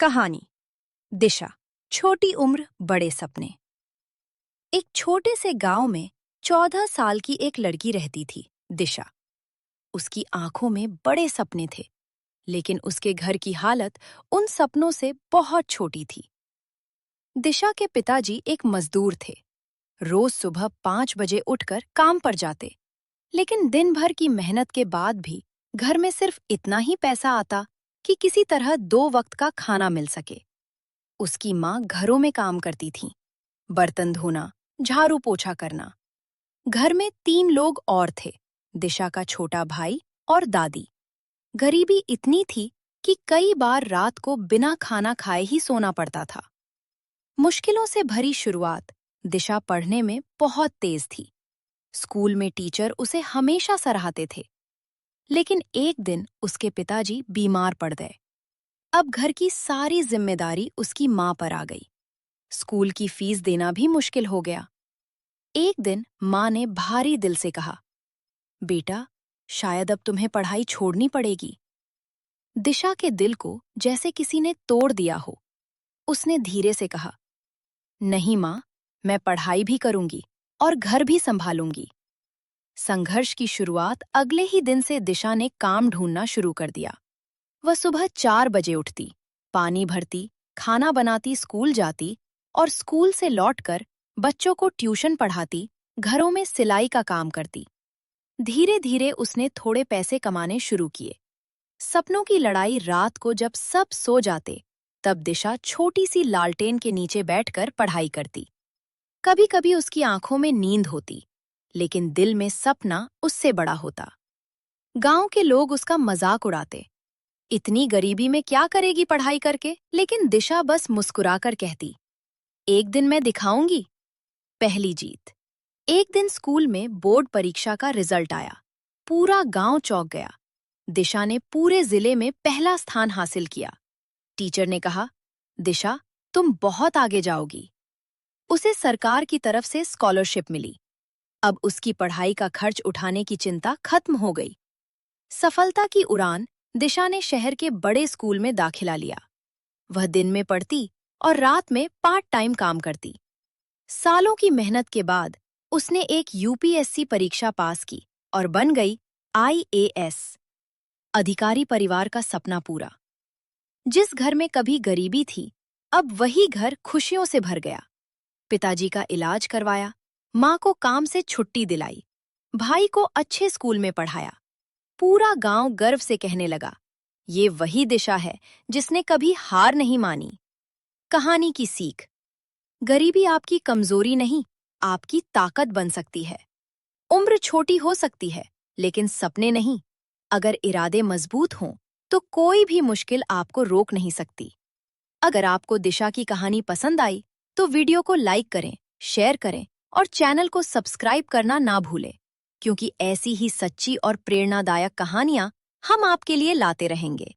कहानी दिशा। छोटी उम्र बड़े सपने। एक छोटे से गांव में 14 साल की एक लड़की रहती थी, दिशा। उसकी आंखों में बड़े सपने थे, लेकिन उसके घर की हालत उन सपनों से बहुत छोटी थी। दिशा के पिताजी एक मजदूर थे। रोज सुबह 5 बजे उठकर काम पर जाते, लेकिन दिन भर की मेहनत के बाद भी घर में सिर्फ इतना ही पैसा आता कि किसी तरह 2 वक्त का खाना मिल सके। उसकी माँ घरों में काम करती थीं, बर्तन धोना, झाड़ू पोछा करना। घर में 3 लोग और थे, दिशा का छोटा भाई और दादी। गरीबी इतनी थी कि कई बार रात को बिना खाना खाए ही सोना पड़ता था। मुश्किलों से भरी शुरुआत। दिशा पढ़ने में बहुत तेज थी। स्कूल में टीचर उसे हमेशा सराहते थे, लेकिन एक दिन उसके पिताजी बीमार पड़ गए। अब घर की सारी जिम्मेदारी उसकी माँ पर आ गई। स्कूल की फीस देना भी मुश्किल हो गया। एक दिन माँ ने भारी दिल से कहा, बेटा, शायद अब तुम्हें पढ़ाई छोड़नी पड़ेगी। दिशा के दिल को जैसे किसी ने तोड़ दिया हो। उसने धीरे से कहा, नहीं माँ, मैं पढ़ाई भी करूंगी और घर भी संभालूंगी। संघर्ष की शुरुआत अगले ही दिन से दिशा ने काम ढूंढना शुरू कर दिया। वह सुबह 4 बजे उठती, पानी भरती, खाना बनाती, स्कूल जाती और स्कूल से लौटकर बच्चों को ट्यूशन पढ़ाती, घरों में सिलाई का काम करती। धीरे धीरे उसने थोड़े पैसे कमाने शुरू किए। सपनों की लड़ाई रात को जब सब सो जाते, तब दिशा छोटी सी लालटेन के नीचे बैठकर पढ़ाई करती। कभी कभी उसकी आंखों में नींद होती, लेकिन दिल में सपना उससे बड़ा होता। गांव के लोग उसका मजाक उड़ाते, इतनी गरीबी में क्या करेगी पढ़ाई करके? लेकिन दिशा बस मुस्कुराकर कहती, एक दिन मैं दिखाऊंगी। पहली जीत। एक दिन स्कूल में बोर्ड परीक्षा का रिजल्ट आया। पूरा गांव चौंक गया। दिशा ने पूरे जिले में पहला स्थान हासिल किया। टीचर ने कहा, दिशा, तुम बहुत आगे जाओगी। उसे सरकार की तरफ से स्कॉलरशिप मिली। अब उसकी पढ़ाई का खर्च उठाने की चिंता खत्म हो गई। सफलता की उड़ान। दिशा ने शहर के बड़े स्कूल में दाखिला लिया। वह दिन में पढ़ती और रात में पार्ट टाइम काम करती। सालों की मेहनत के बाद उसने एक यूपीएससी परीक्षा पास की और बन गई आईएएस अधिकारी। परिवार का सपना पूरा। जिस घर में कभी गरीबी थी, अब वही घर खुशियों से भर गया। पिताजी का इलाज करवाया, माँ को काम से छुट्टी दिलाई, भाई को अच्छे स्कूल में पढ़ाया। पूरा गांव गर्व से कहने लगा, ये वही दिशा है जिसने कभी हार नहीं मानी। कहानी की सीख। गरीबी आपकी कमजोरी नहीं, आपकी ताकत बन सकती है। उम्र छोटी हो सकती है, लेकिन सपने नहीं। अगर इरादे मजबूत हों, तो कोई भी मुश्किल आपको रोक नहीं सकती। अगर आपको दिशा की कहानी पसंद आई, तो वीडियो को लाइक करें, शेयर करें और चैनल को सब्सक्राइब करना ना भूलें, क्योंकि ऐसी ही सच्ची और प्रेरणादायक कहानियां हम आपके लिए लाते रहेंगे।